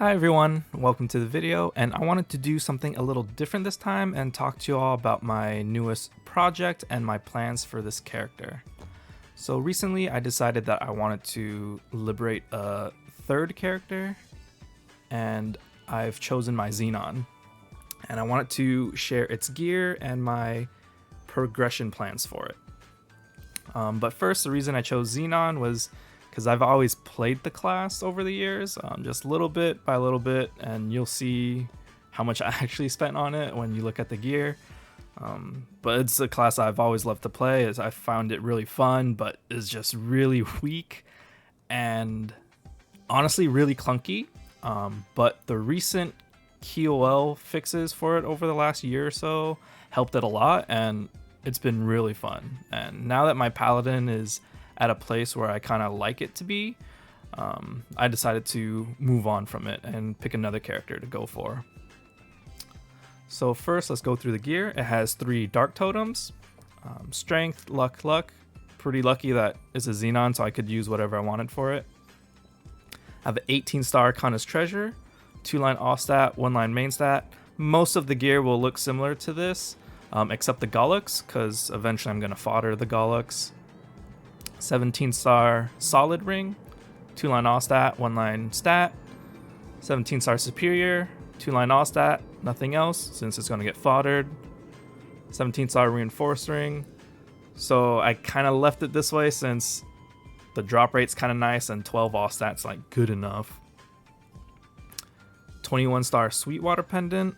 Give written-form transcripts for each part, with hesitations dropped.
Hi everyone, welcome to the video, and I wanted to do something a little different this time and talk to you all about my newest project and my plans for this character. So recently I decided that I wanted to liberate a third character, and I've chosen my Xenon. And I wanted to share its gear and my progression plans for it. But first, the reason I chose Xenon was because I've always played the class over the years, just little bit by little bit, and you'll see how much I actually spent on it when you look at the gear. But it's a class I've always loved to play, as I found it really fun, but is just really weak and honestly really clunky. But the recent QOL fixes for it over the last year or so helped it a lot, and it's been really fun. And now that my paladin is at a place where I kind of like it to be, I decided to move on from it and pick another character to go for. So first, let's go through the gear. It has 3 dark totems, strength, luck. Pretty lucky that it's a Xenon, so I could use whatever I wanted for it. I have an 18-star Kana's Treasure, 2-line off stat, 1-line main stat. Most of the gear will look similar to this, except the Gollux, because eventually I'm going to fodder the Gollux. 17-star Solid Ring, 2-line all stat, 1-line stat. 17-star Superior, 2-line all stat, nothing else since it's going to get foddered. 17-star Reinforced Ring. So I kind of left it this way since the drop rate's kind of nice and 12 all stats like good enough. 21-star Sweetwater Pendant.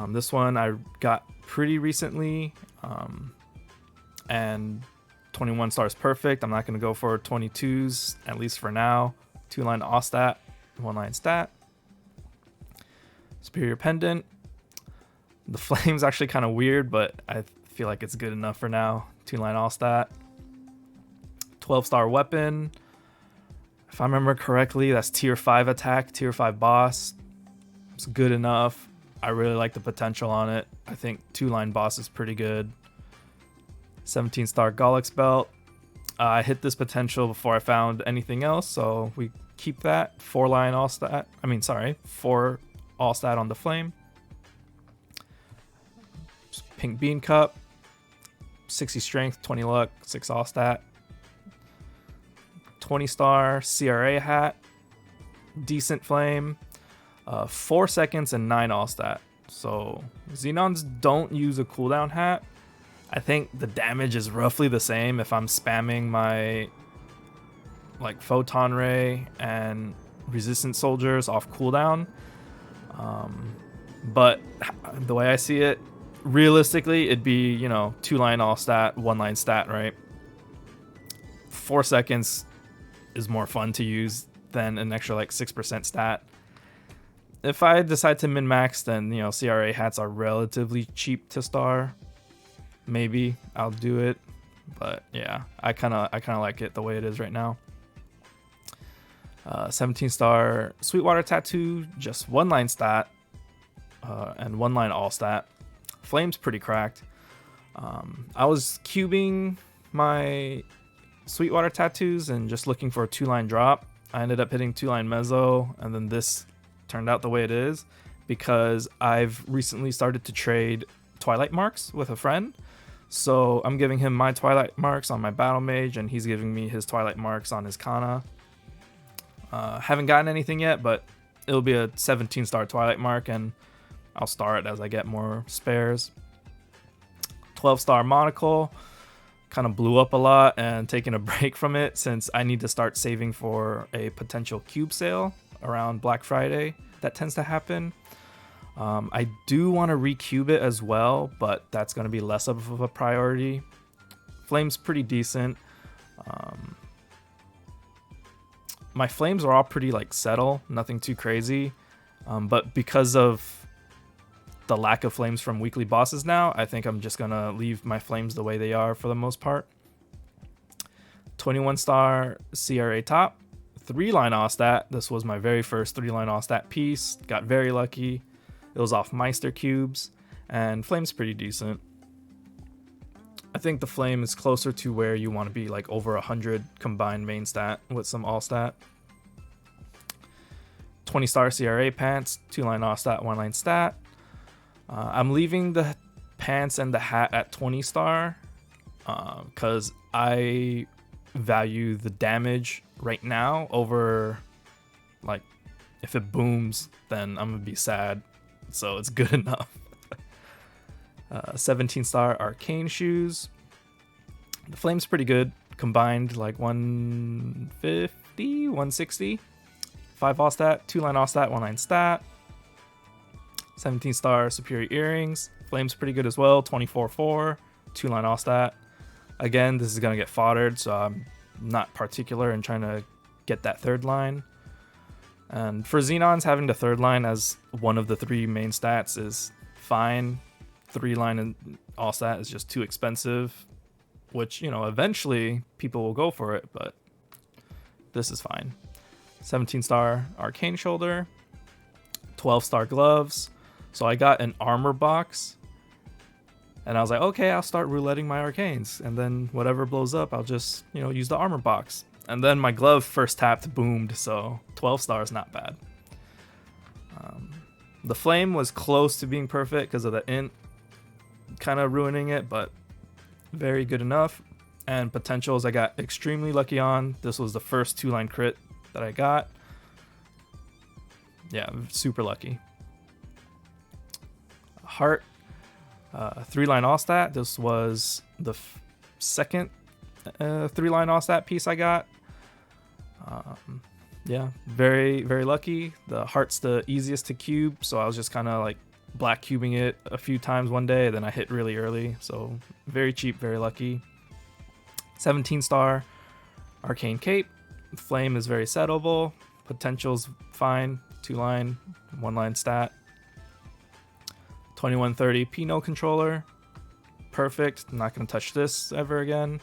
This one I got pretty recently, and 21 stars perfect. I'm not going to go for 22s, at least for now. 2-line all stat, 1-line stat. Superior Pendant. The flame's actually kind of weird, but I feel like it's good enough for now. 2-line all stat. 12-star weapon. If I remember correctly, that's tier 5 attack, tier 5 boss. It's good enough. I really like the potential on it. I think 2-line boss is pretty good. 17-star Gollux belt. I hit this potential before I found anything else, so we keep that. 4-line all stat. 4 all stat on the flame. Pink bean cup. 60 strength, 20 luck, 6 all stat. 20-star CRA hat. Decent flame. 4 seconds and 9 all stat. So Xenons don't use a cooldown hat. I think the damage is roughly the same if I'm spamming my like photon ray and resistant soldiers off cooldown. But the way I see it, realistically, it'd be, 2-line all stat, 1-line stat, right? 4 seconds is more fun to use than an extra like 6% stat. If I decide to min-max, then CRA hats are relatively cheap to star. Maybe I'll do it, but yeah, I kind of like it the way it is right now. 17-star Sweetwater Tattoo, just 1-line stat, and 1-line all stat. Flame's pretty cracked. I was cubing my Sweetwater Tattoos and just looking for a 2-line drop. I ended up hitting 2-line mezzo, and then this turned out the way it is because I've recently started to trade Twilight Marks with a friend. So I'm giving him my Twilight Marks on my Battle Mage, and he's giving me his Twilight Marks on his Kana. Haven't gotten anything yet, but it'll be a 17-star Twilight Mark, and I'll star it as I get more spares. 12-star Monocle. Kind of blew up a lot and taking a break from it since I need to start saving for a potential cube sale around Black Friday. That tends to happen. I do want to recube it as well, but that's going to be less of a priority. Flame's pretty decent. My flames are all pretty like settle, nothing too crazy. But because of the lack of flames from weekly bosses now, I think I'm just going to leave my flames the way they are for the most part. 21-star CRA top. 3-line all stat. This was my very first 3-line all stat piece. Got very lucky. It was off Meister cubes, and flame's pretty decent. I think the flame is closer to where you want to be, like over 100 combined main stat with some all stat. 20-star CRA pants, 2-line off stat, 1-line stat. I'm leaving the pants and the hat at 20-star because I value the damage right now over, like, if it booms, then I'm gonna be sad. So it's good enough. 17-star arcane shoes. The flame's pretty good. Combined like 150, 160. 5 all stat, 2-line all stat, 1-line stat. 17-star superior earrings. Flame's pretty good as well. 24-4, 2-line all stat. Again, this is gonna get foddered, so I'm not particular in trying to get that 3rd line. And for Xenons, having the 3rd line as one of the 3 main stats is fine. 3-line and all stat is just too expensive, which, you know, eventually people will go for it, but this is fine. 17-star arcane shoulder, 12-star gloves. So I got an armor box, and I was like, okay, I'll start rouletting my arcanes, and then whatever blows up, I'll just, you know, use the armor box. And then my glove first tapped boomed, so 12 stars, not bad. The flame was close to being perfect because of the int kind of ruining it, but very good enough. And potentials I got extremely lucky on. This was the first 2-line crit that I got. Yeah, super lucky. Heart, 3-line all stat. This was the second 3-line all stat piece I got. Yeah, very, very lucky. The heart's the easiest to cube, so I was just kind of like black cubing it a few times one day, then I hit really early, so very cheap, very lucky. 17-star arcane cape. Flame is very settable. Potential's fine. 2-line, 1-line stat. 2130 Pinot controller. Perfect. I'm not going to touch this ever again.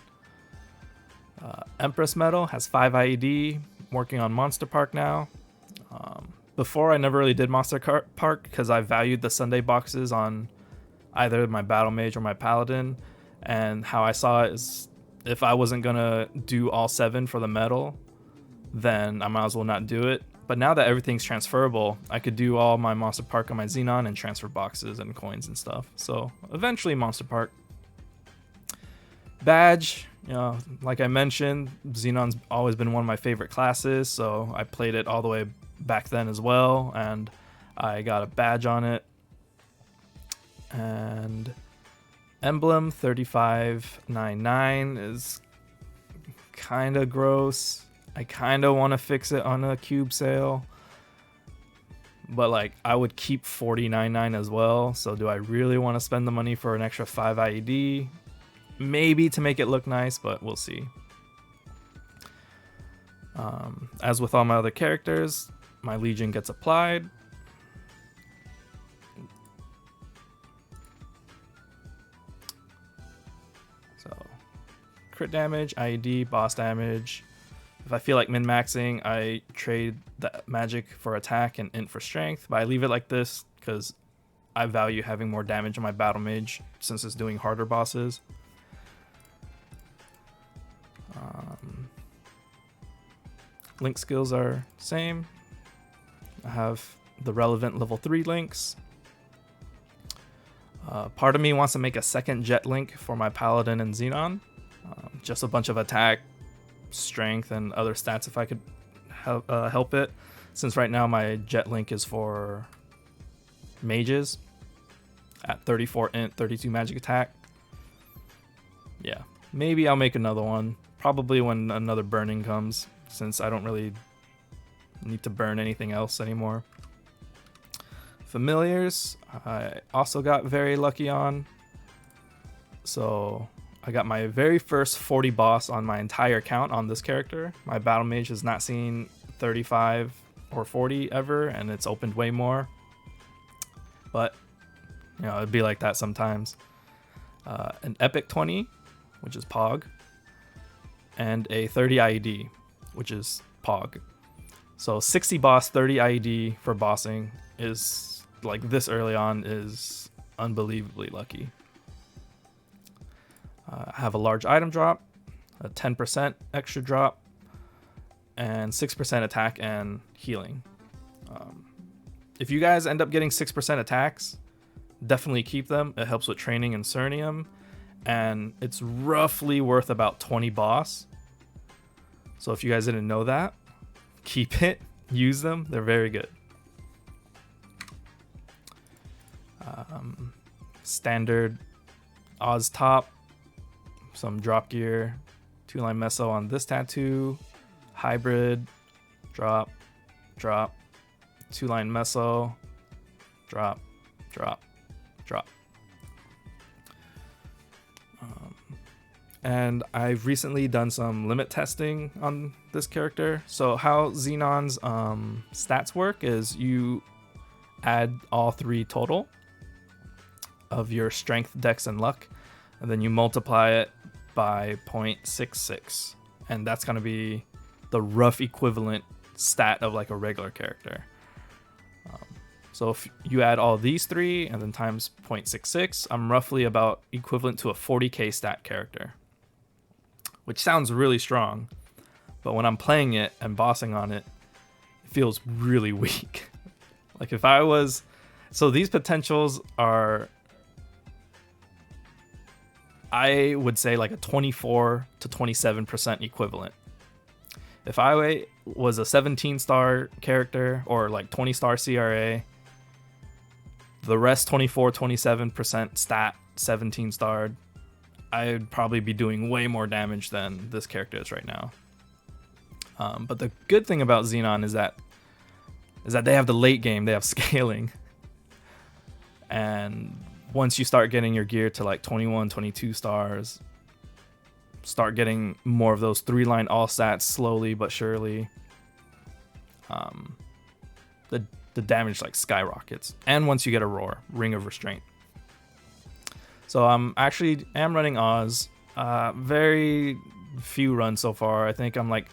Empress medal has 5 IED. Working on Monster Park now. Before, I never really did Monster Park because I valued the Sunday boxes on either my Battle Mage or my Paladin, and how I saw it is if I wasn't gonna do all 7 for the medal, then I might as well not do it. But now that everything's transferable, I could do all my Monster Park on my Xenon and transfer boxes and coins and stuff. So eventually Monster Park. Badge, you know, like I mentioned, Xenon's always been one of my favorite classes, so I played it all the way back then as well, and I got a badge on it. And emblem 3599 is kind of gross. I kind of want to fix it on a cube sale, but like I would keep 4099 as well. So do I really want to spend the money for an extra 5 IED? Maybe to make it look nice, but we'll see. As with all my other characters, my Legion gets applied. So, crit damage, IED, boss damage. If I feel like min-maxing, I trade the magic for attack and int for strength, but I leave it like this because I value having more damage on my battle mage since it's doing harder bosses. Link skills are same. I have the relevant level 3 links. Part of me wants to make a second jet link for my Paladin and Xenon. Just a bunch of attack, strength, and other stats if I could help it. Since right now my jet link is for mages at 34 int, 32 magic attack. Yeah, maybe I'll make another one. Probably when another burning comes, since I don't really need to burn anything else anymore. Familiars, I also got very lucky on. So I got my very first 40 boss on my entire account on this character. My battle mage has not seen 35 or 40 ever, and it's opened way more. But, you know, it'd be like that sometimes. An epic 20, which is Pog, and a 30 IED, which is Pog. So 60 boss, 30 IED for bossing is, like, this early on is unbelievably lucky. I have a large item drop, a 10% extra drop, and 6% attack and healing. If you guys end up getting 6% attacks, definitely keep them. It helps with training in Cernium, and it's roughly worth about 20 boss. So if you guys didn't know that, keep it, use them, they're very good. Standard Oz top, some drop gear, 2-line meso on this tattoo, hybrid, drop, drop, 2-line meso, drop, drop, drop. And I've recently done some limit testing on this character. So how Xenon's stats work is you add all 3 total of your strength, dex, and luck, and then you multiply it by 0.66, and that's going to be the rough equivalent stat of like a regular character. So if you add all these 3 and then times 0.66, I'm roughly about equivalent to a 40k stat character, which sounds really strong, but when I'm playing it and bossing on it, it feels really weak. Like if I was, so these potentials are, I would say like a 24 to 27% equivalent. If I was a 17-star character or like 20-star CRA, the rest 24, 27% stat, 17-starred, I'd probably be doing way more damage than this character is right now. But the good thing about Xenon is that they have the late game, they have scaling. And once you start getting your gear to like 21, 22 stars, start getting more of those 3-line all stats slowly but surely, the damage like skyrockets. And once you get a roar, Ring of Restraint. So I'm running Oz. Very few runs so far. I think I'm like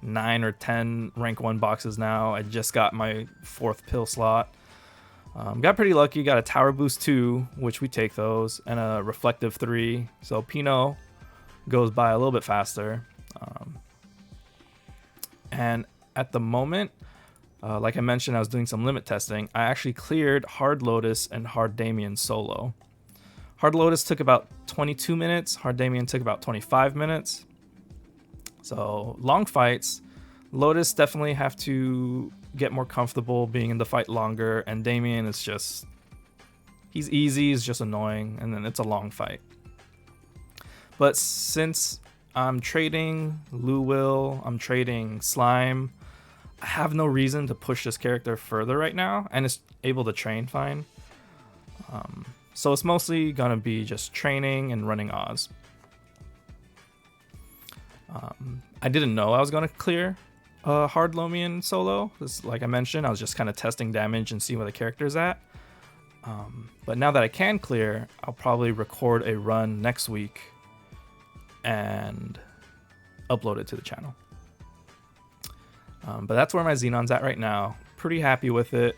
9 or 10 rank 1 boxes now. I just got my 4th pill slot. Got pretty lucky. Got a Tower Boost 2, which we take those, and a Reflective 3. So Pinot goes by a little bit faster. And at the moment, like I mentioned, I was doing some limit testing. I actually cleared Hard Lotus and Hard Damien solo. Hard Lotus took about 22 minutes. Hard Damien took about 25 minutes. So long fights. Lotus definitely have to get more comfortable being in the fight longer. And Damien is just, he's easy, he's just annoying. And then it's a long fight. But since I'm trading Luwil, I'm trading Slime, I have no reason to push this character further right now. And it's able to train fine. So it's mostly gonna be just training and running Oz. I didn't know I was gonna clear Hard Lomian solo. Like I mentioned, I was just kind of testing damage and seeing where the character's at. But now that I can clear, I'll probably record a run next week and upload it to the channel. But that's where my Xenon's at right now. Pretty happy with it.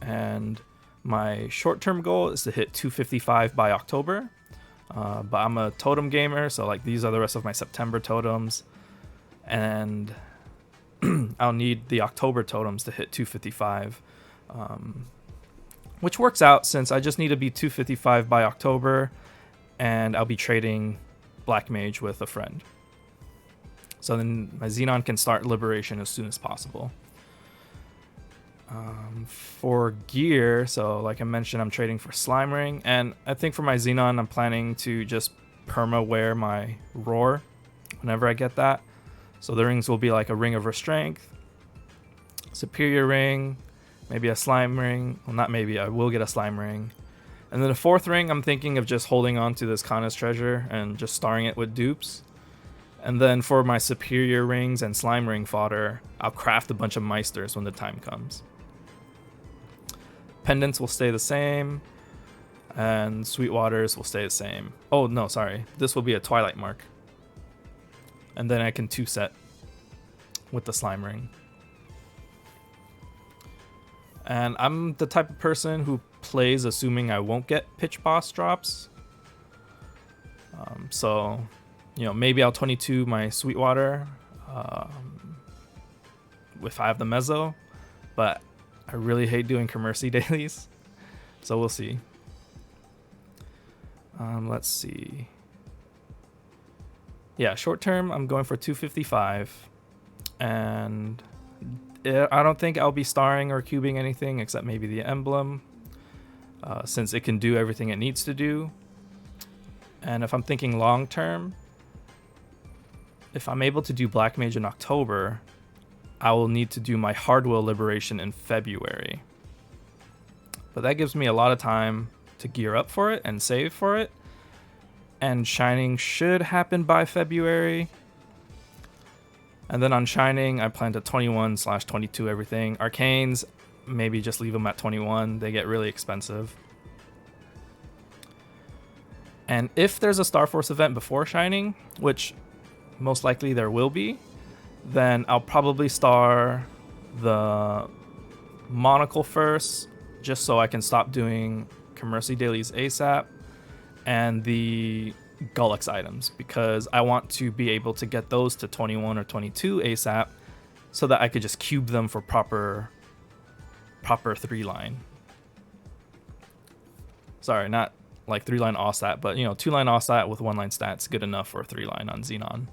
And my short-term goal is to hit 255 by October. But I'm a totem gamer, so like these are the rest of my September totems. And I'll need the October totems to hit 255. Which works out since I just need to be 255 by October, and I'll be trading Black Mage with a friend. So then my Xenon can start Liberation as soon as possible. For gear, so like I mentioned, I'm trading for Slime Ring, and I think for my Xenon, I'm planning to just perma wear my Roar whenever I get that. So the rings will be like a Ring of Restraint, Superior Ring, maybe a Slime Ring. Well, not maybe, I will get a Slime Ring. And then the 4th ring, I'm thinking of just holding on to this Kana's Treasure and just starring it with dupes. And then for my Superior Rings and Slime Ring fodder, I'll craft a bunch of Meisters when the time comes. Pendants will stay the same, and Sweetwaters will stay the same. Oh, no, sorry. This will be a Twilight Mark. And then I can 2-set with the Slime Ring. And I'm the type of person who plays assuming I won't get pitch boss drops. So, you know, maybe I'll 22 my Sweetwater if I have the Mezzo. but I really hate doing Commercy dailies, so we'll see. Let's see. Yeah, short term, I'm going for 255, and I don't think I'll be starring or cubing anything except maybe the emblem, since it can do everything it needs to do. And if I'm thinking long term, if I'm able to do Black Mage in October, I will need to do my Hardwell Liberation in February. But that gives me a lot of time to gear up for it and save for it. And Shining should happen by February. And then on Shining, I plan to 21/22 everything. Arcanes, maybe just leave them at 21. They get really expensive. And if there's a Star Force event before Shining, which most likely there will be, then I'll probably star the Monocle first, just so I can stop doing Commercy dailies ASAP, and the Gullux items, because I want to be able to get those to 21 or 22 ASAP, so that I could just cube them for proper 3-line. Sorry, not like 3-line offstat, but 2-line offstat with 1-line stats, good enough for a 3-line on Xenon.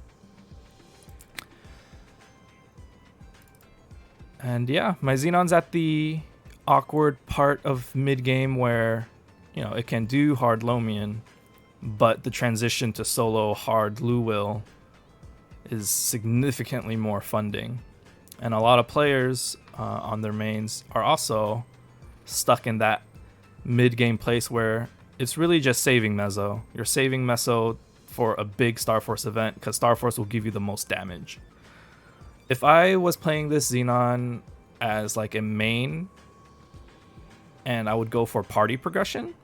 And yeah, my Xenon's at the awkward part of mid-game where, it can do hard Lomian, but the transition to solo hard Luwil is significantly more funding. And a lot of players on their mains are also stuck in that mid-game place where it's really just saving Mezzo. You're saving Mezzo for a big Star Force event, because Star Force will give you the most damage. If I was playing this Xenon as like a main and I would go for party progression,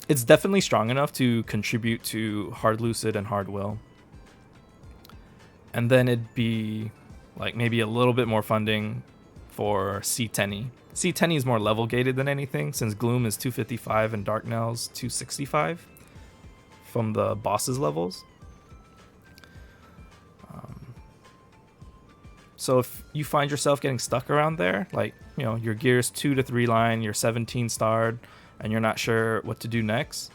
it's definitely strong enough to contribute to Hard Lucid and Hard Will. And then it'd be like maybe a little bit more funding for C10E. C10E is more level gated than anything, since Gloom is 255 and Darknell's 265 from the bosses levels. So if you find yourself getting stuck around there, like, your gear's 2 to 3 line, you're 17 starred, and you're not sure what to do next,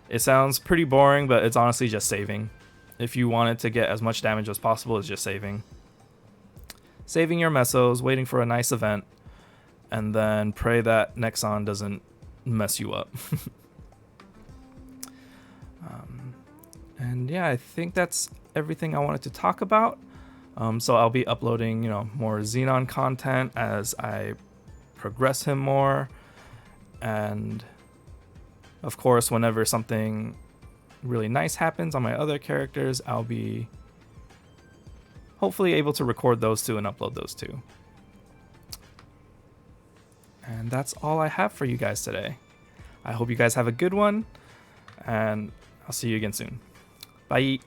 it sounds pretty boring, but it's honestly just saving. If you wanted to get as much damage as possible, it's just saving. Saving your mesos, waiting for a nice event, and then pray that Nexon doesn't mess you up. And yeah, I think that's everything I wanted to talk about. So I'll be uploading, more Xenon content as I progress him more. And of course, whenever something really nice happens on my other characters, I'll be hopefully able to record those too and upload those too. And that's all I have for you guys today. I hope you guys have a good one, and I'll see you again soon. Bye.